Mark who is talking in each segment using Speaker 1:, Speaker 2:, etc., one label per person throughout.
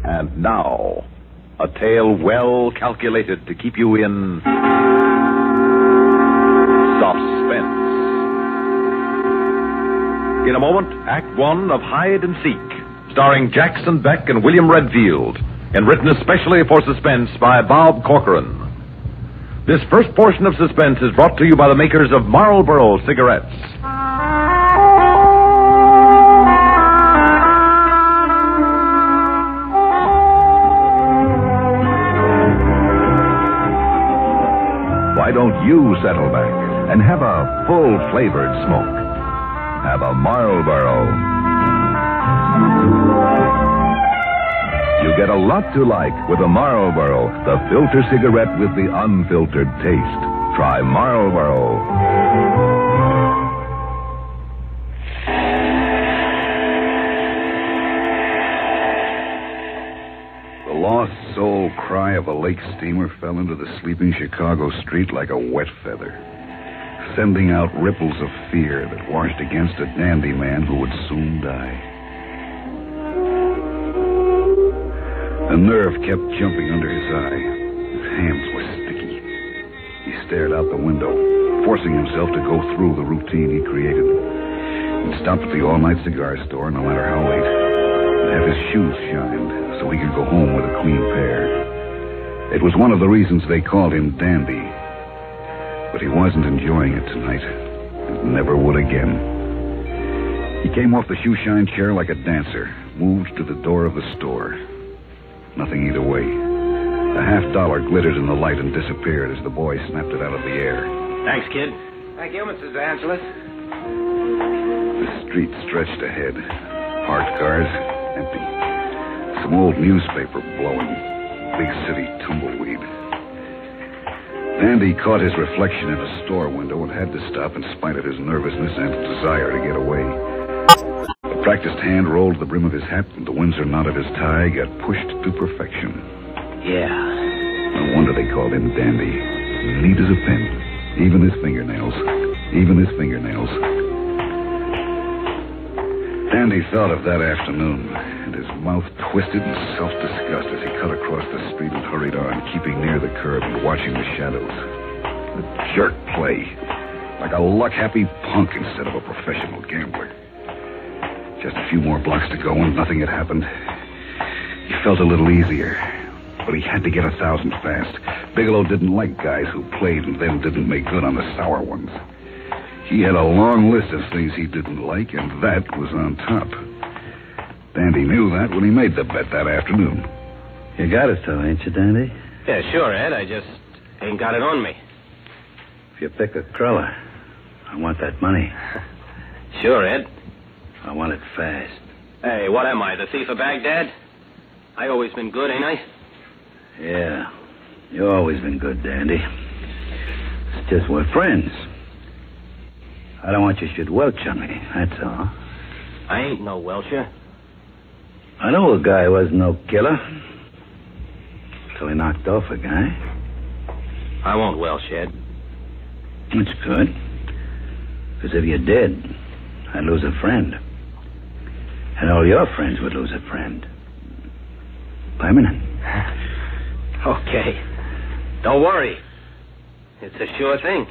Speaker 1: And now, a tale well calculated to keep you in suspense. In a moment, Act One of Hide and Seek, starring Jackson Beck and William Redfield, and written especially for Suspense by Bob Corcoran. This first portion of Suspense is brought to you by the makers of Marlboro cigarettes. Why don't you settle back and have a full-flavored smoke? Have a Marlboro. You get a lot to like with a Marlboro, the filter cigarette with the unfiltered taste. Try Marlboro.
Speaker 2: The lost soul cry of a lake steamer fell into the sleeping Chicago street like a wet feather, sending out ripples of fear that washed against a dandy man who would soon die. A nerve kept jumping under his eye. His hands were sticky. He stared out the window, forcing himself to go through the routine he created. He'd stop at the all-night cigar store, no matter how late, and have his shoes shined so he could go home with a clean pair. It was one of the reasons they called him Dandy. But he wasn't enjoying it tonight, and never would again. He came off the shoe-shine chair like a dancer, moved to the door of the store. Nothing either way. A $50 glittered in the light and disappeared as the boy snapped it out of the air.
Speaker 3: Thanks, kid. Thank you, Mrs. Angeles.
Speaker 2: The street stretched ahead. Parked cars, empty. Some old newspaper blowing. Big city tumbleweed. Dandy caught his reflection in a store window and had to stop in spite of his nervousness and desire to get away. A practiced hand rolled the brim of his hat, and the Windsor knot of his tie got pushed to perfection.
Speaker 3: Yeah.
Speaker 2: No wonder they called him Dandy. Neat as a pin. Even his fingernails. Dandy thought of that afternoon, and his mouth twisted in self-disgust as he cut across the street and hurried on, keeping near the curb and watching the shadows. A jerk play. Like a luck-happy punk instead of a professional gambler. Just a few more blocks to go and nothing had happened. He felt a little easier, but he had to get 1,000 fast. Bigelow didn't like guys who played and then didn't make good on the sour ones. He had a long list of things he didn't like, and that was on top. Dandy knew that when he made the bet that afternoon.
Speaker 4: You got it, though, ain't you, Dandy?
Speaker 3: Yeah, sure, Ed. I just ain't got it on me.
Speaker 4: If you pick a cruller, I want that money.
Speaker 3: Sure, Ed.
Speaker 4: I want it fast.
Speaker 3: Hey, what am I, the thief of Baghdad? I always been good, ain't I?
Speaker 4: Yeah, you've always been good, Dandy. It's just we're friends. I don't want you should welch on me, that's all.
Speaker 3: I ain't no Welcher.
Speaker 4: I know a guy who wasn't no killer. Till he knocked off a guy.
Speaker 3: I won't Welch, Ed.
Speaker 4: That's good. Because if you did, I'd lose a friend. And all your friends would lose a friend. Permanent.
Speaker 3: Okay. Don't worry. It's a sure thing.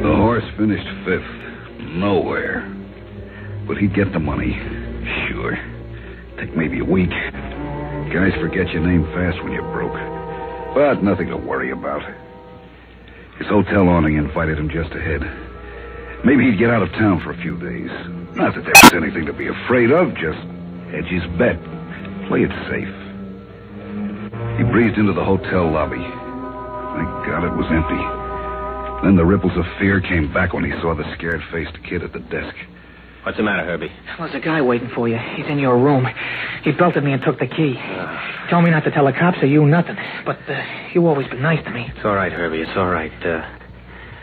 Speaker 2: The horse finished 5th. Nowhere. But he'd get the money. Sure. Take maybe a week. Guys forget your name fast when you're broke. But nothing to worry about. His hotel awning invited him just ahead. Maybe he'd get out of town for a few days. Not that there was anything to be afraid of, just hedge his bet. Play it safe. He breezed into the hotel lobby. Thank God it was empty. Then the ripples of fear came back when he saw the scared-faced kid at the desk.
Speaker 3: What's the matter, Herbie?
Speaker 5: Well, there's a guy waiting for you. He's in your room. He belted me and took the key. Told me not to tell the cops or you nothing. But you always been nice to me.
Speaker 3: It's all right, Herbie. It's all right.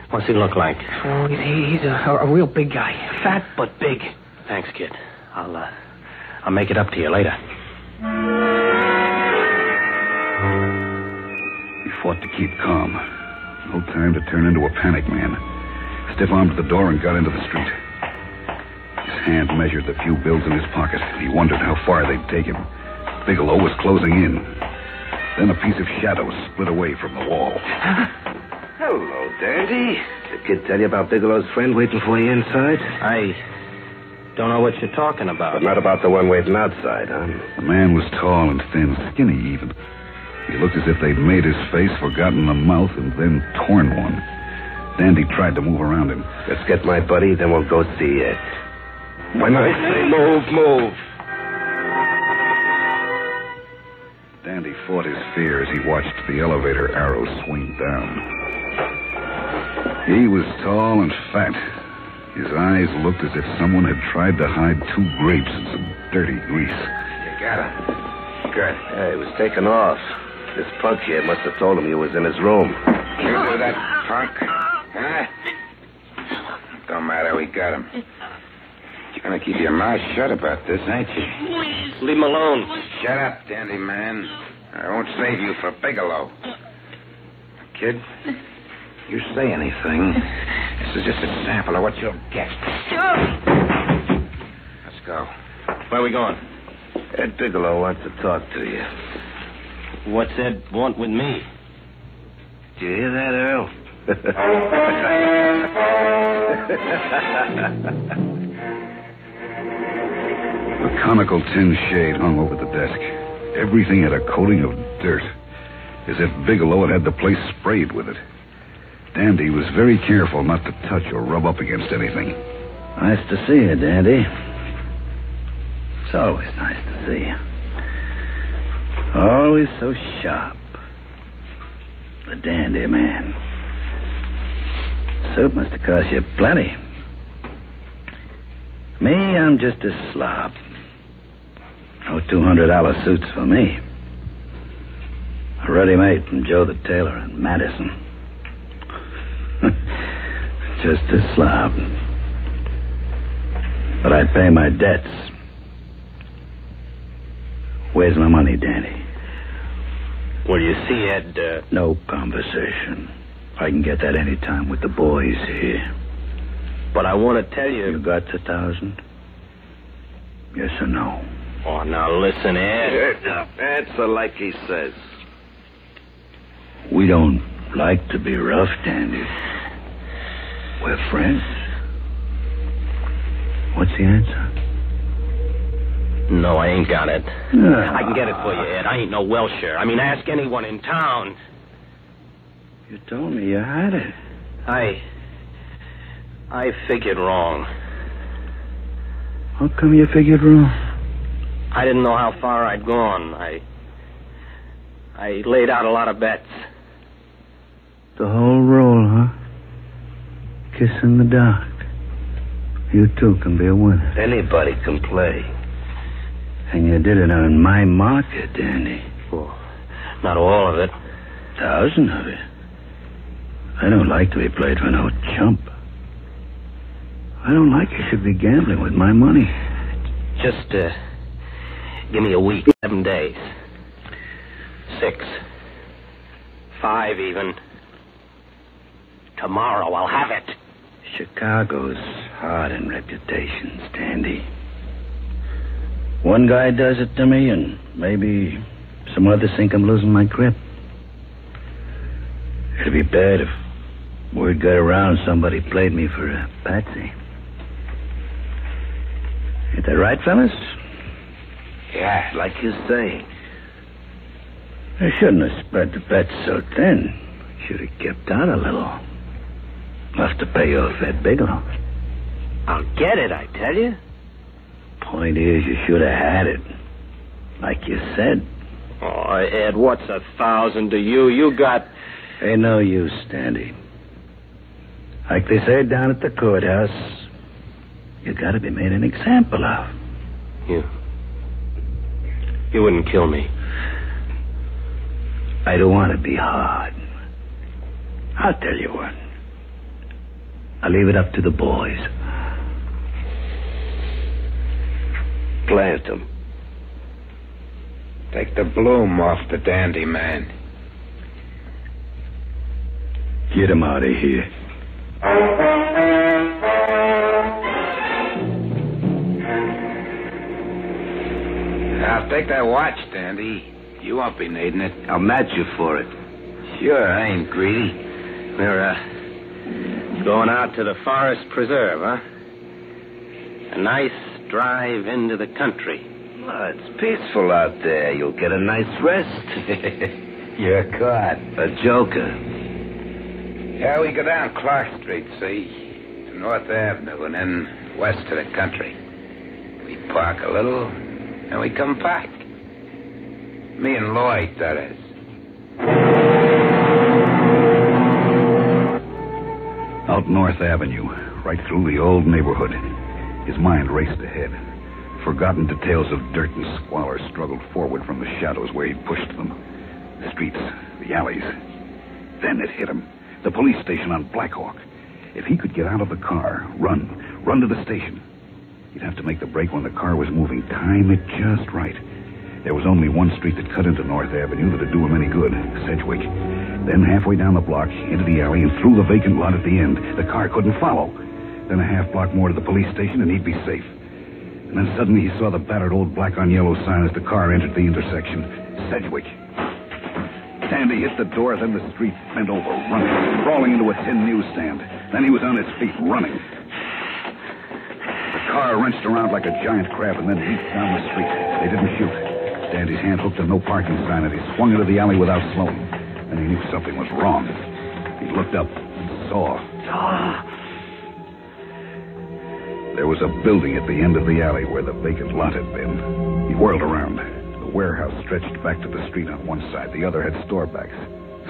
Speaker 3: What's he look like?
Speaker 5: Oh, he's a real big guy. Fat, but big.
Speaker 3: Thanks, kid. I'll make it up to you later.
Speaker 2: He fought to keep calm. No time to turn into a panic man. Stiff-armed the door and got into the street. He hand measured the few bills in his pocket. He wondered how far they'd take him. Bigelow was closing in. Then a piece of shadow split away from the wall.
Speaker 6: Hello, Dandy. Did the kid tell you about Bigelow's friend waiting for you inside?
Speaker 3: I don't know what you're talking about.
Speaker 6: But not about the one waiting outside, huh?
Speaker 2: The man was tall and thin, skinny even. He looked as if they'd made his face, forgotten the mouth, and then torn one. Dandy tried to move around him.
Speaker 6: Let's get my buddy, then we'll go see Ed. When I say move.
Speaker 2: Dandy fought his fear as he watched the elevator arrow swing down. He was tall and fat. His eyes looked as if someone had tried to hide 2 grapes in some dirty grease.
Speaker 6: You got him. Good. Yeah, he was taken off. This punk here must have told him you was in his room.
Speaker 7: You do that, punk? Huh? Don't matter, we got him. You're gonna keep your mouth shut about this, ain't you?
Speaker 3: Leave him alone.
Speaker 7: Shut up, dandy man. I won't save you for Bigelow. Kid, you say anything, this is just a sample of what you'll get. Let's go.
Speaker 3: Where are we going?
Speaker 6: Ed Bigelow wants to talk to you.
Speaker 3: What's Ed want with me?
Speaker 6: Did you hear that, Earl?
Speaker 2: A conical tin shade hung over the desk. Everything had a coating of dirt, as if Bigelow had had the place sprayed with it. Dandy was very careful not to touch or rub up against anything.
Speaker 4: Nice to see you, Dandy. It's always nice to see you. Always so sharp. The dandy man. Suit must have cost you plenty. Me, I'm just a slob. No $200 suits for me. A ready-made from Joe the Tailor in Madison. Just a slob. But I pay my debts. Where's my money, Danny?
Speaker 3: Well, you see, Ed,
Speaker 4: No conversation. I can get that any time with the boys here.
Speaker 3: but I want to tell you...
Speaker 4: You got the 1,000? Yes or no?
Speaker 3: Oh, now listen, Ed.
Speaker 6: Answer like he says.
Speaker 4: We don't like to be rough, Dandy. We're friends. What's the answer?
Speaker 3: No, I ain't got it.
Speaker 4: No.
Speaker 3: I can get it for you, Ed. I ain't no Welsher. I mean, ask anyone in town.
Speaker 4: You told me you had it.
Speaker 3: I figured wrong.
Speaker 4: How come you figured wrong?
Speaker 3: I didn't know how far I'd gone. I laid out a lot of bets.
Speaker 4: The whole roll, huh? Kiss in the dark. You too can be a winner.
Speaker 6: Anybody can play.
Speaker 4: And you did it on my market, Danny.
Speaker 3: Well, not all of it.
Speaker 4: 1,000 of it. I don't like to be played for no chump. I don't like you should be gambling with my money.
Speaker 3: Just, give me a week, 7 days. 6. 5 even. Tomorrow I'll have it.
Speaker 4: Chicago's hard in reputations, Dandy. One guy does it to me, and maybe some others think I'm losing my grip. It'd be bad if word got around somebody played me for a patsy. Ain't that right, fellas?
Speaker 6: Yeah, like you say.
Speaker 4: I shouldn't have spread the bet so thin. Should have kept out a little. Enough to pay off Ed Bigelow.
Speaker 3: I'll get it, I tell you.
Speaker 4: Point is, you should have had it. Like you said.
Speaker 3: Oh, Ed, what's 1,000 to you? You got...
Speaker 4: Ain't no use, Dandy. Like they say down at the courthouse, you gotta be made an example of.
Speaker 3: You wouldn't kill me.
Speaker 4: I don't want to be hard. I'll tell you what. I'll leave it up to the boys.
Speaker 6: Plant him.
Speaker 7: Take the bloom off the dandy man.
Speaker 4: Get him out of here.
Speaker 7: I'll take that watch, Dandy. You won't be needing it.
Speaker 6: I'll match you for it.
Speaker 7: Sure, I ain't greedy.
Speaker 3: We're going out to the Forest Preserve, huh? A nice drive into the country.
Speaker 6: Oh, it's peaceful out there. You'll get a nice rest.
Speaker 7: You're caught.
Speaker 6: A joker.
Speaker 7: Yeah, we go down Clark Street, see? To North Avenue and then west to the country. We park a little, and we come back. Me and Lloyd, that is.
Speaker 2: Out North Avenue, right through the old neighborhood. His mind raced ahead. Forgotten details of dirt and squalor struggled forward from the shadows where he'd pushed them. The streets, the alleys. Then it hit him. The police station on Blackhawk. If he could get out of the car, run to the station. He'd have to make the break when the car was moving, time it just right. There was only one street that cut into North Avenue that'd do him any good, Sedgwick. Then halfway down the block, into the alley, and through the vacant lot at the end. The car couldn't follow. Then a half block more to the police station, and he'd be safe. And then suddenly he saw the battered old black-on-yellow sign as the car entered the intersection. Sedgwick. Dandy hit the door, then the street, bent over, running, crawling into a tin newsstand. Then he was on his feet, running. The car wrenched around like a giant crab and then leaped down the street. They didn't shoot. Dandy's hand hooked a no parking sign, and he swung into the alley without slowing. And he knew something was wrong. He looked up and saw. There was a building at the end of the alley where the vacant lot had been. He whirled around. The warehouse stretched back to the street on one side. The other had store backs.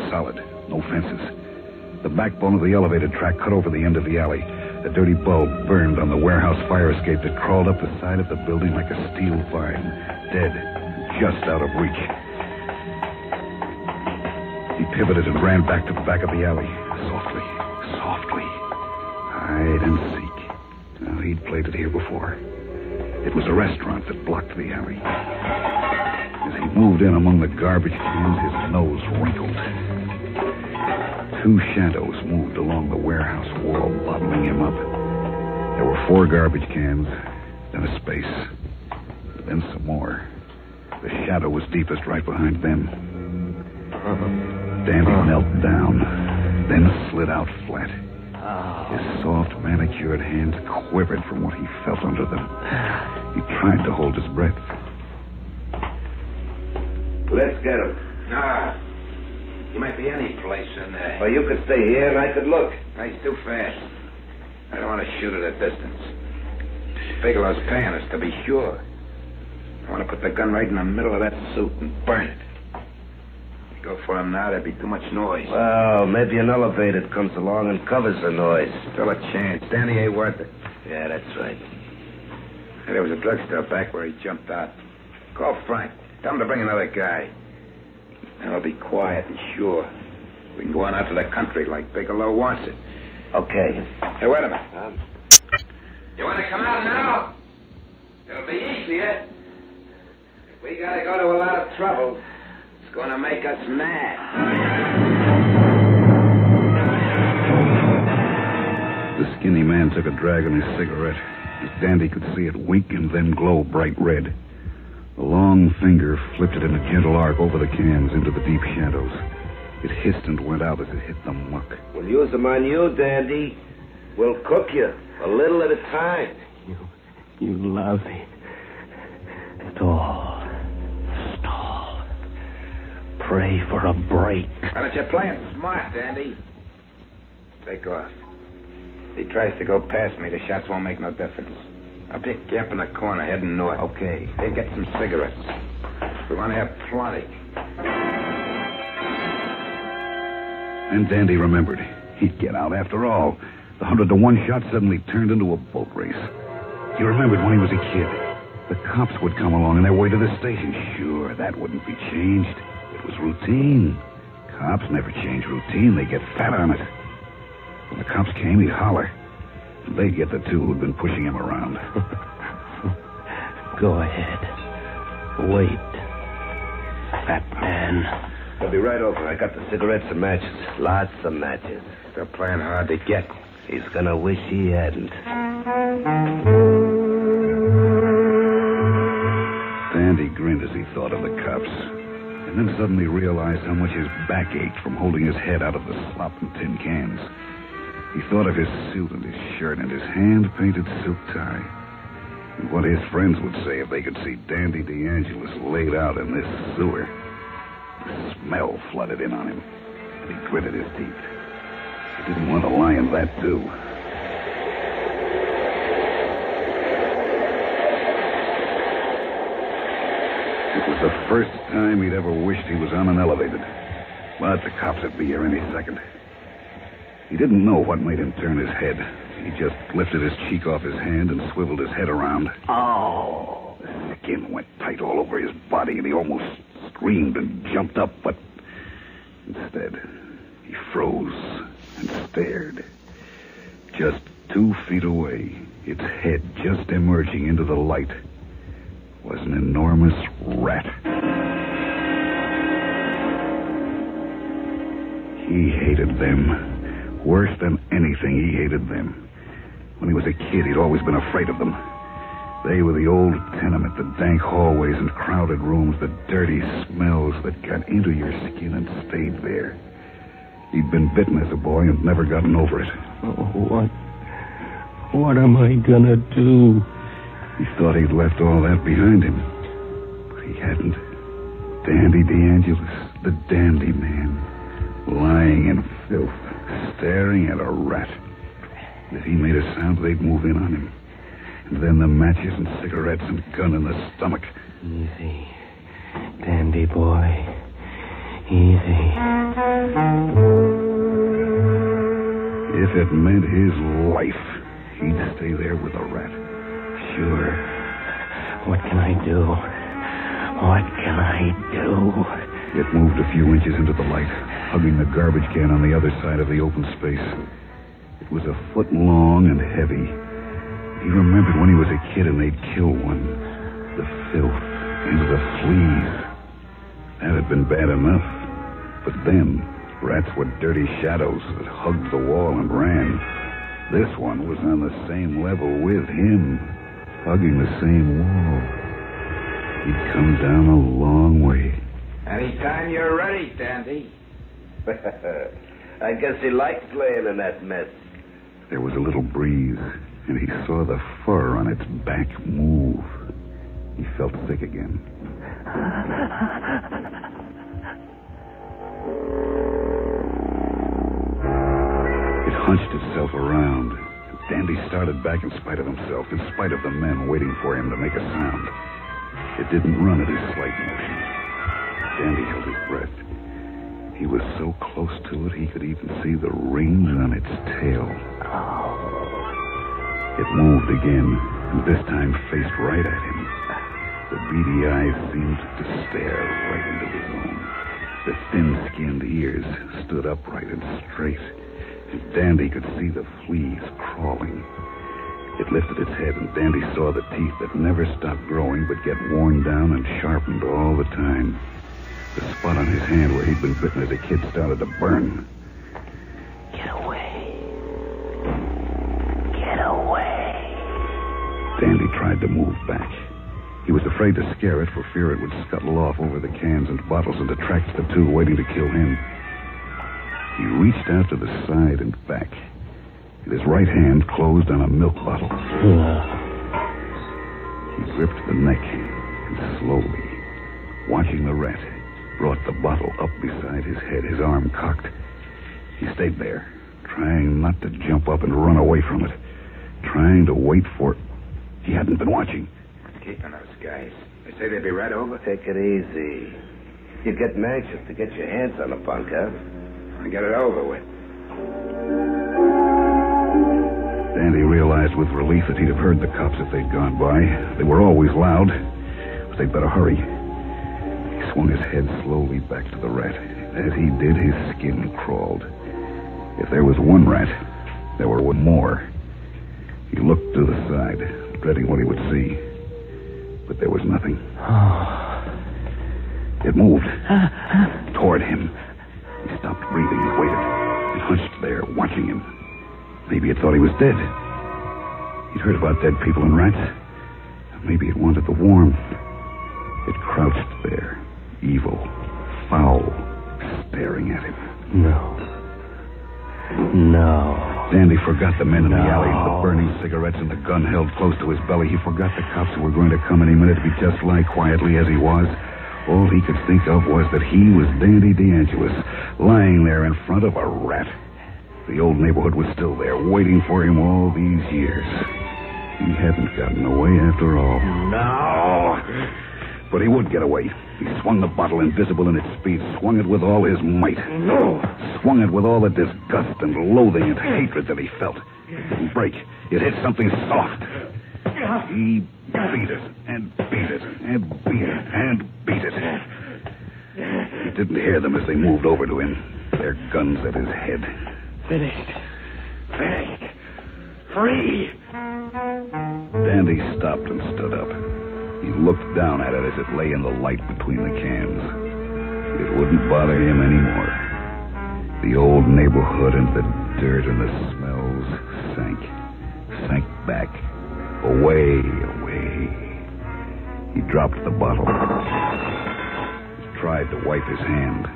Speaker 2: Solid, no fences. The backbone of the elevated track cut over the end of the alley. A dirty bulb burned on the warehouse fire escape that crawled up the side of the building like a steel vine. Dead, just out of reach. He pivoted and ran back to the back of the alley. Softly. Hide and seek. Now, he'd played it here before. It was a restaurant that blocked the alley. As he moved in among the garbage cans, his nose wrinkled. Two shadows moved along the warehouse wall, bottling him up. There were 4 garbage cans, then a space, then some more. The shadow was deepest right behind them. Dandy knelt down, then slid out flat. His soft, manicured hands quivered from what he felt under them. He tried to hold his breath.
Speaker 6: Let's get him.
Speaker 7: Nah. He might be any place in there.
Speaker 6: Well, you could stay here and I could look.
Speaker 7: He's too fast. I don't want to shoot at a distance. Bigelow's paying us to be sure. I want to put the gun right in the middle of that suit and burn it. If you go for him now, there'd be too much noise.
Speaker 6: Well, maybe an elevator comes along and covers the noise.
Speaker 7: Still a chance. Danny ain't worth it.
Speaker 6: Yeah, that's right.
Speaker 7: Hey, there was a drugstore back where he jumped out. Call Frank. Tell him to bring another guy. And I'll be quiet and sure. We can go on out to the country like Bigelow wants it.
Speaker 6: Okay.
Speaker 7: Hey, wait a minute. You want to come out now? It'll be easier. If we gotta go to a lot of trouble, it's gonna make us mad.
Speaker 2: The skinny man took a drag on his cigarette. As Dandy could see it wink and then glow bright red. The long finger flipped it in a gentle arc over the cans into the deep shadows. It hissed and went out as it hit the muck.
Speaker 6: We'll use them on you, Dandy. We'll cook you, a little at a time.
Speaker 5: You lousy. Stall. Pray for a break.
Speaker 7: Why don't you play it smart, Dandy? Take off. If he tries to go past me, the shots won't make no difference. I'll pick you up in the corner heading north.
Speaker 6: Okay.
Speaker 7: Hey, get some cigarettes. We want to have plenty.
Speaker 2: And Dandy remembered. He'd get out after all. The 100-to-1 shot suddenly turned into a boat race. He remembered when he was a kid. The cops would come along on their way to the station. Sure, that wouldn't be changed. It was routine. Cops never change routine. They get fat on it. When the cops came, he'd holler. They'd get the two who'd been pushing him around.
Speaker 5: Go ahead. Wait. Fat man.
Speaker 6: I'll be right over. I got the cigarettes and matches. Lots of matches.
Speaker 7: They're playing hard to get.
Speaker 6: He's gonna wish he hadn't.
Speaker 2: Dandy grinned suddenly realized how much his back ached from holding his head out of the slop and tin cans. He thought of his suit and his shirt and his hand-painted silk tie. And what his friends would say if they could see Dandy DeAngelis laid out in this sewer. The smell flooded in on him, and he gritted his teeth. He didn't want to lie in that, too. It was the first time he'd ever wished he was on an elevated. But the cops would be here any second. He didn't know what made him turn his head. He just lifted his cheek off his hand and swiveled his head around. Oh! The skin went tight all over his body, and he almost screamed and jumped up, but instead, he froze and stared. Just 2 feet away, its head just emerging into the light, was an enormous rat. He hated them. Worse than anything, he hated them. When he was a kid, he'd always been afraid of them. They were the old tenement, the dank hallways and crowded rooms, the dirty smells that got into your skin and stayed there. He'd been bitten as a boy and never gotten over it.
Speaker 8: Oh, what am I gonna do?
Speaker 2: He thought he'd left all that behind him, but he hadn't. Dandy DeAngelis, the dandy man, lying in filth, staring at a rat. If he made a sound, they'd move in on him. And then the matches and cigarettes and gun in the stomach.
Speaker 8: Easy, dandy boy. Easy.
Speaker 2: If it meant his life, he'd stay there with a rat. Sure.
Speaker 8: What can I do? What can I do?
Speaker 2: It moved a few inches into the light, hugging the garbage can on the other side of the open space. It was 1 foot long and heavy. He remembered when he was a kid and they'd kill one. The filth and the fleas. That had been bad enough. But then, rats were dirty shadows that hugged the wall and ran. This one was on the same level with him, hugging the same wall. He'd come down a long way.
Speaker 7: Anytime you're ready, Dandy.
Speaker 6: I guess he likes laying in that mess.
Speaker 2: There was a little breeze, and he saw the fur on its back move. He felt sick again. It hunched itself around. Dandy started back in spite of himself, in spite of the men waiting for him to make a sound. It didn't run at his slight motion. Dandy held his breath. He was so close to it, he could even see the rings on its tail. It moved again, and this time faced right at him. The beady eyes seemed to stare right into his own. The thin-skinned ears stood upright and straight, and Dandy could see the fleas crawling. It lifted its head, and Dandy saw the teeth that never stopped growing but get worn down and sharpened all the time. The spot on his hand where he'd been bitten as a kid started to burn.
Speaker 8: Get away. Get away.
Speaker 2: Dandy tried to move back. He was afraid to scare it for fear it would scuttle off over the cans and bottles and attract the two waiting to kill him. He reached out to the side and back. His right hand closed on a milk bottle. He gripped the neck and slowly, watching the rat, brought the bottle up beside his head, his arm cocked. He stayed there, trying not to jump up and run away from it, trying to wait for... He hadn't been watching.
Speaker 7: Keeping those guys. They say they'd be right over.
Speaker 6: Take it easy. You're getting anxious to get your hands on the punk, huh?
Speaker 7: And get it over with.
Speaker 2: Dandy realized with relief that he'd have heard the cops if they'd gone by. They were always loud, but they'd better hurry. He swung his head slowly back to the rat. As he did, his skin crawled. If there was one rat, there were one more. He looked to the side, dreading what he would see. But there was nothing. It moved toward him. He stopped breathing and waited, and hunched there, watching him. Maybe it thought he was dead. He'd heard about dead people and rats. Maybe it wanted the warmth. It crouched there, evil, foul, staring at him.
Speaker 8: No.
Speaker 2: Dandy forgot the men in the alley, the burning cigarettes, and the gun held close to his belly. He forgot the cops who were going to come any minute if he just lie quietly as he was. All he could think of was that he was Dandy DeAngelis, lying there in front of a rat. The old neighborhood was still there, waiting for him all these years. He hadn't gotten away after all.
Speaker 8: No.
Speaker 2: But he would get away. He swung the bottle, invisible in its speed, swung it with all his might.
Speaker 8: No.
Speaker 2: Swung it with all the disgust and loathing and hatred that he felt. It didn't break. It hit something soft. He beat it and beat it and beat it and beat it. He didn't hear them as they moved over to him, their guns at his head.
Speaker 8: Finished. Free.
Speaker 2: Dandy stopped and stood up. He looked down at it as it lay in the light between the cans. It wouldn't bother him anymore. The old neighborhood and the dirt and the smells sank back, away. He dropped the bottle. He tried to wipe his hand.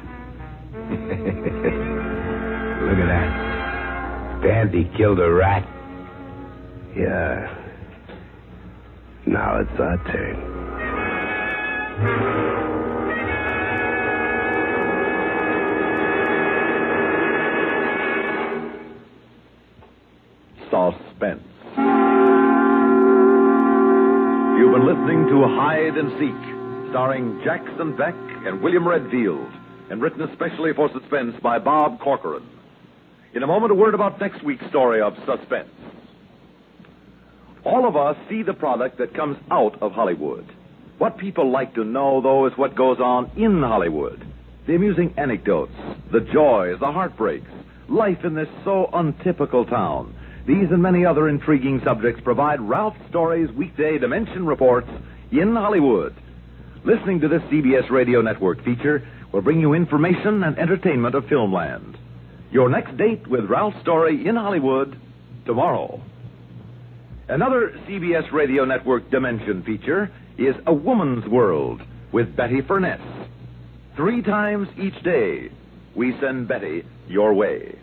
Speaker 6: Look at that. Dandy killed a rat. Yeah. Now it's our turn.
Speaker 1: Suspense. You've been listening to Hide and Seek, starring Jackson Beck and William Redfield, and written especially for Suspense by Bob Corcoran. In a moment, a word about next week's story of Suspense. All of us see the product that comes out of Hollywood. What people like to know, though, is what goes on in Hollywood. The amusing anecdotes, the joys, the heartbreaks, life in this so untypical town. These and many other intriguing subjects provide Ralph Story's weekday Dimension reports in Hollywood. Listening to this CBS Radio Network feature will bring you information and entertainment of Filmland. Your next date with Ralph Story in Hollywood, tomorrow. Another CBS Radio Network Dimension feature is A Woman's World with Betty Furness. 3 times each day, we send Betty your way.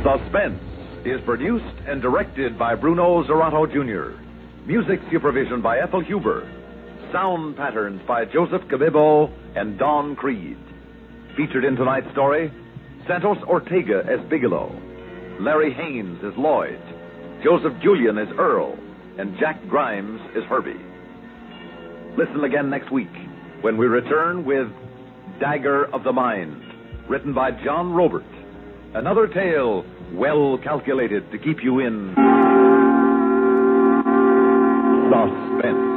Speaker 1: Suspense is produced and directed by Bruno Zerato Jr. Music supervision by Ethel Huber. Sound patterns by Joseph Cabibbo and Don Creed. Featured in tonight's story, Santos Ortega as Bigelow, Larry Haynes as Lloyd, Joseph Julian as Earl, and Jack Grimes as Herbie. Listen again next week when we return with Dagger of the Mind, written by John Robert. Another tale well calculated to keep you in suspense.